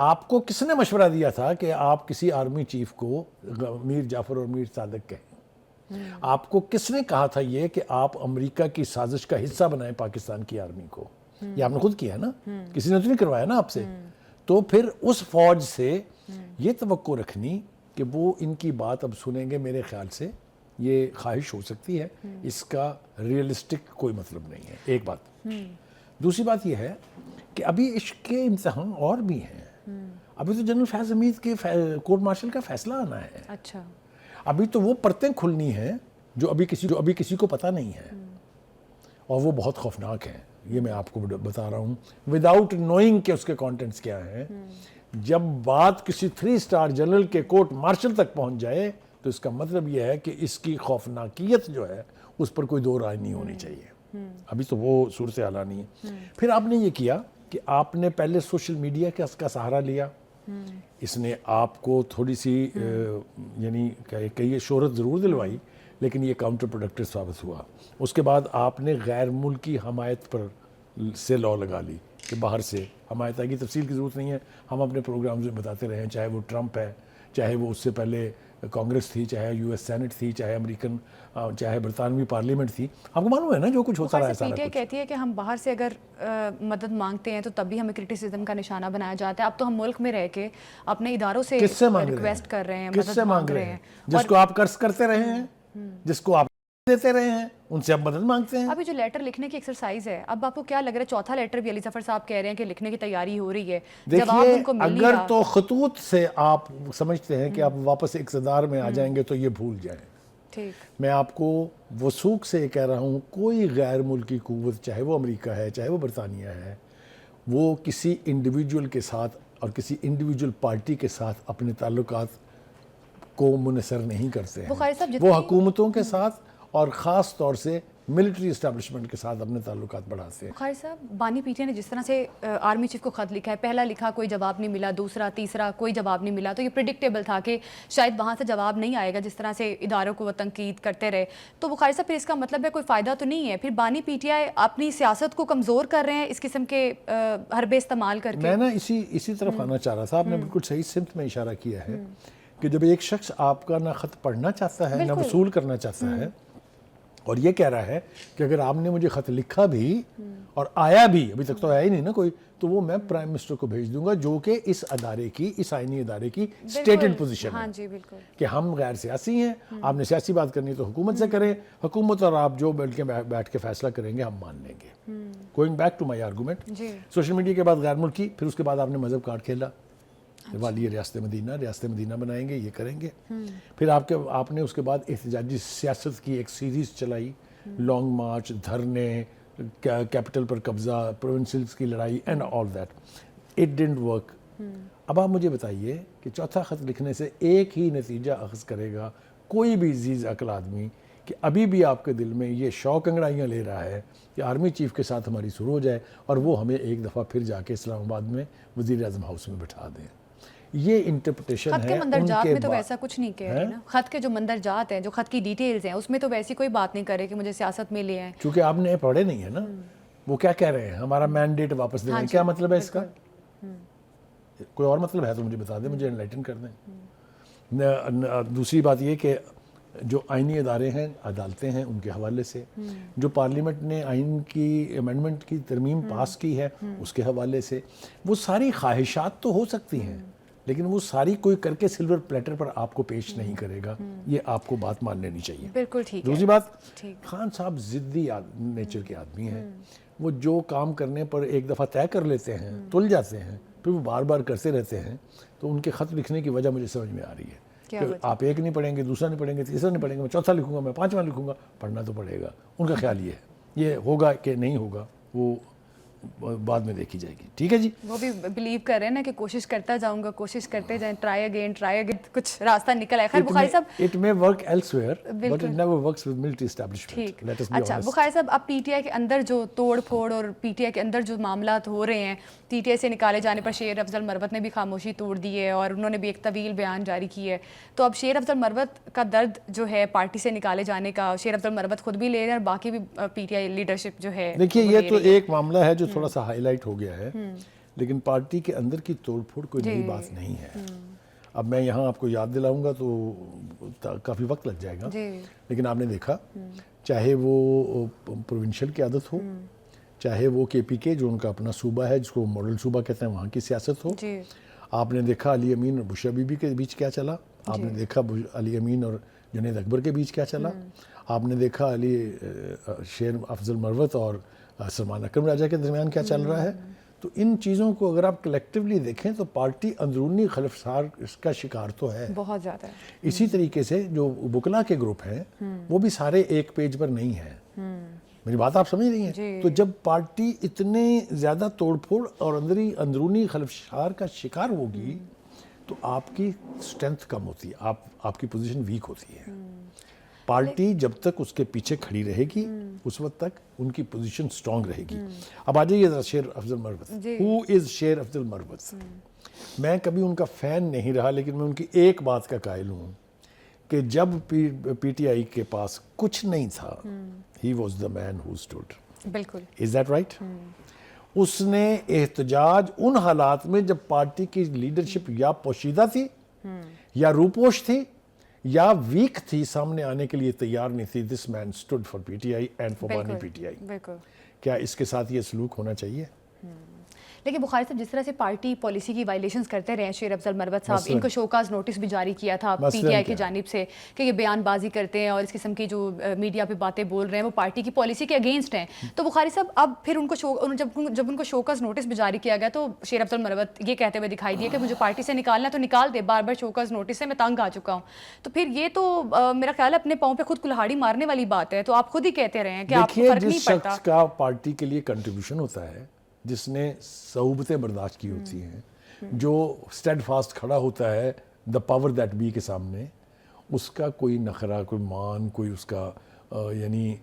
آپ کو کس نے مشورہ دیا تھا کہ آپ کسی آرمی چیف کو میر جعفر اور میر صادق کہیں؟ آپ کو کس نے کہا تھا یہ کہ آپ امریکہ کی سازش کا حصہ بنائیں پاکستان کی آرمی کو؟ یہ آپ نے خود کیا نا، کسی نے تو نہیں کروایا نا آپ سے. تو پھر اس فوج سے یہ توقع رکھنی کہ وہ ان کی بات اب سنیں گے، میرے خیال سے یہ خواہش ہو سکتی ہے، اس کا ریئلسٹک کوئی مطلب نہیں ہے. ایک بات. دوسری بات یہ ہے کہ ابھی عشق کے امتحان اور بھی ہیں. ابھی تو جنرل فیاض حمید کے کورٹ مارشل کا فیصلہ آنا ہے. اچھا. ابھی تو وہ پرتیں کھلنی ہیں جو ابھی کسی کو پتہ نہیں ہے، اور وہ بہت خوفناک ہیں. یہ میں آپ کو بتا رہا ہوں وداؤٹ نوئنگ کہ اس کے کانٹینٹس کیا ہیں. جب بات کسی 3 اسٹار جنرل کے کورٹ مارشل تک پہنچ جائے تو اس کا مطلب یہ ہے کہ اس کی خوفناکیت جو ہے اس پر کوئی دو رائے نہیں ہونی چاہیے. ابھی تو وہ صورتحال نہیں ہے. پھر آپ نے یہ کیا کہ آپ نے پہلے سوشل میڈیا کا سہارا لیا. اس نے آپ کو تھوڑی سی یعنی کہ شہرت ضرور دلوائی، لیکن یہ کاؤنٹر پروڈکٹیو ثابت ہوا. اس کے بعد آپ نے غیر ملکی حمایت پر سے لا لگا لی کہ باہر سے حمایت آئے گی. تفصیل کی ضرورت نہیں ہے، ہم اپنے پروگرامز میں بتاتے رہے ہیں، چاہے وہ ٹرمپ ہے، چاہے وہ اس سے پہلے کانگریس تھی، چاہے یو ایس سینٹ تھی، چاہے امریکن چاہے برطانوی پارلیمنٹ تھی. آپ کو معلوم ہے نا جو کچھ ہوتا رہا ہے سارا کچھ. کہتی ہے کہ ہم باہر سے اگر مدد مانگتے ہیں تو تب بھی ہمیں کرٹیسزم کا نشانہ بنایا جاتا ہے. اب تو ہم ملک میں رہ کے اپنے اداروں سے ریکویسٹ کر رہے ہیں، کس سے مانگ رہے ہیں؟ جس کو آپ قرض کرتے رہے ہیں، جس کو آپ دیتے رہے ہیں، ان سے اب مدد مانگتے ہیں. ابھی جو لیٹر لکھنے کی ایکسرسائز ہے، اب آپ کو کیا لگ رہا ہے؟ چوتھا لیٹر بھی علی ظفر صاحب کہہ رہے ہیں کہ لکھنے کی تیاری ہو رہی ہے. دیکھیے اگر تو خطوط سے آپ سمجھتے ہیں کہ آپ واپس اقتدار میں آ جائیں گے تو یہ بھول جائیں. میں آپ کو وثوق سے کہہ رہا ہوں، کوئی غیر ملکی قوت، چاہے وہ امریکہ ہے چاہے وہ برطانیہ ہے، وہ کسی انڈیویجول کے ساتھ اور کسی انڈیویجول پارٹی کے ساتھ اپنے تعلقات کو منحصر نہیں کرتے ہیں. وہ حکومتوں کے ساتھ اور خاص طور سے ملٹری اسٹیبلشمنٹ کے ساتھ اپنے تعلقات بڑھاتے ہیں. بخاری صاحب، بانی پی ٹی آئی نے جس طرح سے آرمی چیف کو خط لکھا ہے، پہلا لکھا کوئی جواب نہیں ملا، دوسرا تیسرا کوئی جواب نہیں ملا، تو یہ پریڈکٹیبل تھا کہ شاید وہاں سے جواب نہیں آئے گا جس طرح سے اداروں کو وہ تنقید کرتے رہے. تو بخاری صاحب پھر اس کا مطلب ہے کوئی فائدہ تو نہیں ہے؟ پھر بانی پی ٹی آئی اپنی سیاست کو کمزور کر رہے ہیں اس قسم کے حربے استعمال کر کے. میں نا اسی طرف آنا چاہ رہا تھا. آپ نے بالکل صحیح سمت میں اشارہ کیا ہے کہ جب ایک شخص آپ کا نہ خط پڑھنا چاہتا ہے نہ وصول کرنا چاہتا ہے، اور یہ کہہ رہا ہے کہ اگر آپ نے مجھے خط لکھا بھی اور آیا بھی، ابھی تک تو آیا ہی نہیں نا کوئی، تو وہ میں پرائم منسٹر کو بھیج دوں گا، جو کہ اس ادارے کی، اس آئینی ادارے کی سٹیٹڈ پوزیشن ہے کہ ہم غیر سیاسی ہیں. آپ نے سیاسی بات کرنی تو حکومت سے کریں، حکومت اور آپ جو بیٹھ کے فیصلہ کریں گے ہم مان لیں گے. Going back to my argument, social media کے بعد غیر ملکی، پھر اس کے بعد آپ نے مذہب کارڈ کھیلا، والی ریاست مدینہ بنائیں گے، یہ کریں گے. پھر آپ نے اس کے بعد احتجاجی سیاست کی ایک سیریز چلائی، لانگ مارچ، دھرنے، کیپٹل پر قبضہ، پروونسلز کی لڑائی and all that. It didn't work. اب آپ مجھے بتائیے کہ چوتھا خط لکھنے سے ایک ہی نتیجہ اخذ کرے گا کوئی بھی ذیذ عقل آدمی کہ ابھی بھی آپ کے دل میں یہ شوق انگڑائیاں لے رہا ہے کہ آرمی چیف کے ساتھ ہماری سلو ہو جائے اور وہ ہمیں ایک دفعہ پھر جا کے اسلام آباد میں وزیر اعظم ہاؤس میں بٹھا دیں. یہ انٹرپریٹیشن ہے. خط کے مندرجات میں تو ویسا کچھ نہیں کہہ رہے نا. خط کے جو مندرجات ہیں، جو خط کی ڈیٹیلز ہیں، اس میں تو ویسی کوئی بات نہیں کرے کہ مجھے سیاست میں لے آئیں. چونکہ آپ نے پڑھے نہیں ہے نا. وہ کیا کہہ رہے ہیں؟ ہمارا مینڈیٹ واپس دیں. کیا مطلب ہے اس کا؟ کوئی اور مطلب ہے تو مجھے بتا دیں، مجھے انلائٹن کر دیں. دوسری بات یہ کہ جو آئینی ادارے ہیں، عدالتیں ہیں، ان کے حوالے سے جو پارلیمنٹ نے آئین کی امینڈمنٹ کی ترمیم پاس کی ہے اس کے حوالے سے، وہ ساری خواہشات تو ہو سکتی ہیں لیکن وہ ساری کوئی کر کے سلور پلیٹر پر آپ کو پیش نہیں کرے گا. یہ آپ کو بات مان لینی چاہیے. بالکل ٹھیک. دوسری بات، خان صاحب ضدی نیچر کے آدمی ہیں. وہ جو کام کرنے پر ایک دفعہ طے کر لیتے ہیں، تل جاتے ہیں، پھر وہ بار بار کرتے رہتے ہیں. تو ان کے خط لکھنے کی وجہ مجھے سمجھ میں آ رہی ہے کہ آپ ایک نہیں پڑھیں گے، دوسرا نہیں پڑھیں گے، تیسرا نہیں پڑھیں گے، میں چوتھا لکھوں گا، میں پانچواں لکھوں گا. پڑھنا تو پڑے گا. ان کا خیال یہ ہے. یہ ہوگا کہ نہیں ہوگا وہ بعد میں دیکھی جائے گی. ٹھیک ہے جی. وہ بھی بلیو کر رہے ہیں نا کہ کوشش کرتا جاؤں گا، کوشش کرتے جائیں، ٹرائی اگین، کچھ راستہ نکل آئے. خیر بخاری صاحب، it may work elsewhere but it never works with military establishment. Let us be honest. اچھا بخاری صاحب، اب پی ٹی آئی کے اندر جو توڑ پھوڑ اور پی ٹی آئی کے اندر جو معاملات ہو رہے ہیں، پی ٹی آئی سے نکالے جانے پر شیر افضل مروت نے بھی خاموشی توڑ دی ہے اور انہوں نے بھی ایک طویل بیان جاری کی ہے. تو اب شیر افضل مروت کا درد جو ہے پارٹی سے نکالے جانے کا، شیر افضل مروت خود بھی لے رہے ہیں اور باقی بھی پی ٹی آئی لیڈرشپ جو ہے. دیکھیے یہ تو ایک معاملہ ہے جو تھوڑا سا ہائی لائٹ ہو گیا ہے. لیکن پارٹی کے اندر کی توڑ پھوڑ کوئی نئی بات نہیں ہے. اب میں یہاں آپ کو یاد دلاؤں گا تو کافی وقت لگ جائے گا, لیکن آپ نے دیکھا چاہے وہ پروونشل کی عادت ہو, چاہے وہ کے پی کے جو ان کا اپنا صوبہ ہے جس کو ماڈل صوبہ کہتے ہیں وہاں کی سیاست ہو, آپ نے دیکھا علی امین اور بشرا بی بی کے بیچ کیا چلا, آپ نے دیکھا علی امین اور جنید اکبر کے بیچ کیا چلا, آپ نے دیکھا علی شیر افضل مروت اور سلمان اکرم راجہ کے درمیان کیا چل رہا ہے. تو ان چیزوں کو اگر آپ کلیکٹیولی دیکھیں تو پارٹی اندرونی خلفشار کا شکار تو ہے بہت زیادہ. اسی طریقے سے جو وکلا کے گروپ ہیں وہ بھی سارے ایک پیج پر نہیں ہیں. میری بات آپ سمجھ رہی ہیں؟ تو جب پارٹی اتنے زیادہ توڑ پھوڑ اور اندرونی خلفشار کا شکار ہوگی تو آپ کی اسٹرینتھ کم ہوتی ہے, آپ کی پوزیشن ویک ہوتی ہے. پارٹی جب تک اس کے پیچھے کھڑی رہے گی اس وقت تک ان کی پوزیشن سٹرونگ رہے گی. اب آ جائیے ذرا شیر افضل مروت. ہو از شیر افضل مروت؟ میں کبھی ان کا فین نہیں رہا, لیکن میں ان کی ایک بات کا قائل ہوں کہ جب پی ٹی آئی کے پاس کچھ نہیں تھا, he was the main who stood. بالکل. Is that right? اس نے احتجاج ان حالات میں جب پارٹی کی لیڈرشپ یا پوشیدہ تھی یا روپوش تھی یا ویک تھی, سامنے آنے کے لیے تیار نہیں تھی. This man stood for P T I and for بانی پی ٹی آئی. کیا اس کے ساتھ یہ سلوک ہونا چاہیے؟ لیکن بخاری صاحب جس طرح سے پارٹی پالیسی کی وائلیشنز کرتے رہے ہیں شیر افضل مروت صاحب, ان کو شوکاز نوٹس بھی جاری کیا تھا پی ٹی آئی کی جانب سے کہ یہ بیان بازی کرتے ہیں اور اس قسم کی جو میڈیا پہ باتیں بول رہے ہیں وہ پارٹی کی پالیسی کے اگینسٹ ہیں. تو بخاری صاحب اب پھر ان کو جب ان کو شوکاز نوٹس بھی جاری کیا گیا تو شیر افضل مروت یہ کہتے ہوئے دکھائی دیے کہ مجھے پارٹی سے نکالنا ہے تو نکال دے, بار بار شوکاز نوٹس سے میں تنگ آ چکا ہوں. تو پھر یہ تو میرا خیال ہے اپنے پاؤں پہ خود کلہاڑی مارنے والی بات ہے. تو آپ خود ہی کہتے رہے ہیں کہ آپ کو فرق نہیں پڑتا. جس شخص کا پارٹی کے لیے کنٹریبیوشن ہوتا ہے, جس نے صعوبتیں برداشت کی ہوتی ہیں, جو اسٹیڈ فاسٹ کھڑا ہوتا ہے دا پاور دیٹ بی کے سامنے, اس کا کوئی نخرہ, کوئی مان, کوئی اس کا یعنی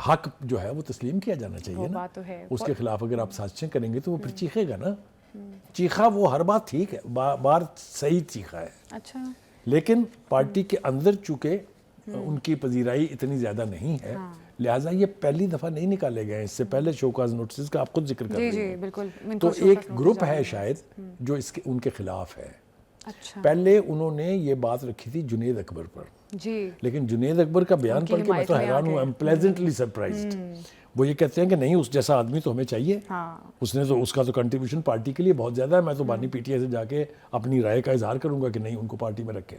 حق جو ہے وہ تسلیم کیا جانا چاہیے نا. اس کے خلاف اگر آپ سازشیں کریں گے تو وہ پھر چیخے گا نا. چیخا وہ ہر بات ٹھیک ہے, بار صحیح چیخا ہے. اچھا. لیکن پارٹی کے اندر چونکہ ان کی پذیرائی اتنی زیادہ نہیں ہے, لہٰذا یہ پہلی دفعہ نہیں نکالے گئے. اس سے پہلے شوکاز نوٹسز کا آپ خود ذکر کر رہے ہیں. تو ایک گروپ ہے شاید جو ان کے خلاف ہے. پہلے انہوں نے یہ بات رکھی تھی جنید اکبر پر, لیکن جنید اکبر کا بیان پڑھ کے میں تو حیران ہوں. I'm pleasantly surprised. وہ یہ کہتے ہیں کہ نہیں, اس جیسا آدمی تو ہمیں چاہیے. اس کا تو کنٹریبیوشن پارٹی کے لیے بہت زیادہ ہے. میں تو بانی پی ٹی آئی سے جا کے اپنی رائے کا اظہار کروں گا کہ نہیں, ان کو پارٹی میں رکھے.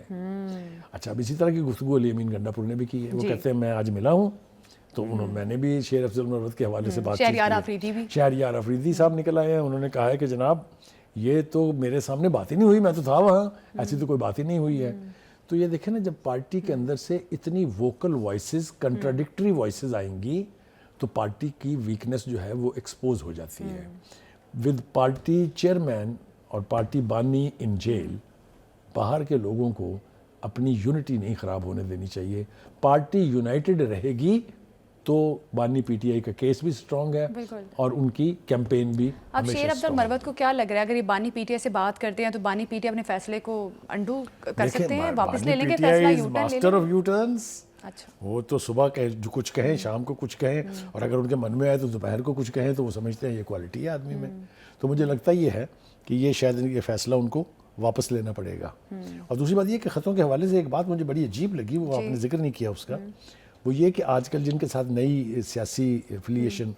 اچھا, اب اسی طرح کی گفتگو علی امین گنڈا پور نے بھی کی ہے. وہ کہتے ہیں میں آج ملا ہوں تو میں نے بھی شیر افضل مروت کے حوالے سے بات کی. شہریار افریدی صاحب نکل آئے ہیں, انہوں نے کہا ہے کہ جناب یہ تو میرے سامنے بات ہی نہیں ہوئی, میں تو تھا وہاں, ایسی تو کوئی بات ہی نہیں ہوئی ہے. تو یہ دیکھیں نا, جب پارٹی کے اندر سے اتنی ووکل وائسز, کنٹراڈکٹری وائسز آئیں گی تو پارٹی کی ویکنس جو ہے وہ ایکسپوز ہو جاتی ہے. ود پارٹی چیئرمین اور پارٹی بانی ان جیل, باہر کے لوگوں کو اپنی یونٹی نہیں خراب ہونے دینی چاہیے. پارٹی یونائٹڈ رہے گی تو بانی پی ٹی آئی کا کیس بھی سٹرونگ ہے اور ان کی کیمپین بھی. اب شیر افضل مروت کو کیا لگ رہا ہے اگر یہ بانی پی ٹی آئی سے بات کرتے ہیں تو بانی پی ٹی آئی اپنے فیصلے کو انڈو کر سکتے ہیں, واپس لے لیں گے فیصلہ, ماسٹر آف یو ٹرنز. وہ تو صبح جو کچھ کہیں, شام کو کچھ کہیں, اور اگر ان کے من میں آئے تو دوپہر کو کچھ کہیں, تو وہ سمجھتے ہیں یہ کوالٹی ہے آدمی میں. تو مجھے لگتا یہ ہے کہ یہ شاید یہ فیصلہ ان کو واپس لینا پڑے گا. اور دوسری بات یہ کہ خطوں کے حوالے سے ایک بات مجھے بڑی عجیب لگی, وہ آپ نے ذکر نہیں کیا اس کا, وہ یہ کہ آج کل جن کے ساتھ نئی سیاسی افیلیشن,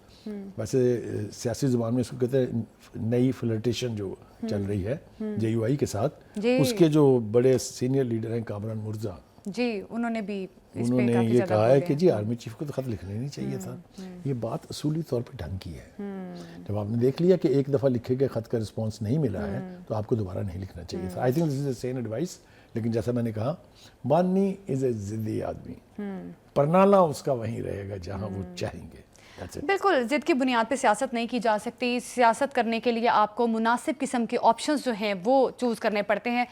ویسے سیاسی زبان میں اس کو کہتے ہیں نئی فلرٹیشن جو چل رہی ہے جے یو آئی کے ساتھ, اس کے جو بڑے سینئر لیڈر ہیں کامران مرزا, انہوں نے بھی یہ کہا ہے کہ جی آرمی چیف کو تو خط لکھنا نہیں چاہیے تھا. یہ بات اصولی طور پہ ڈھنگ کی ہے. جب آپ نے دیکھ لیا کہ ایک دفعہ لکھے گئے خط کا رسپانس نہیں ملا ہے تو آپ کو دوبارہ نہیں لکھنا چاہیے تھا. I think this is a sane advice. لیکن جیسا میں نے کہا, بانی از اے ضدی آدمی, پرنالہ اس کا وہیں رہے گا جہاں وہ چاہیں گے. بالکل, ضد کی بنیاد پہ سیاست نہیں کی جا سکتی. سیاست کرنے کے لیے آپ کو مناسب قسم کے آپشنز جو ہیں وہ چوز کرنے پڑتے ہیں.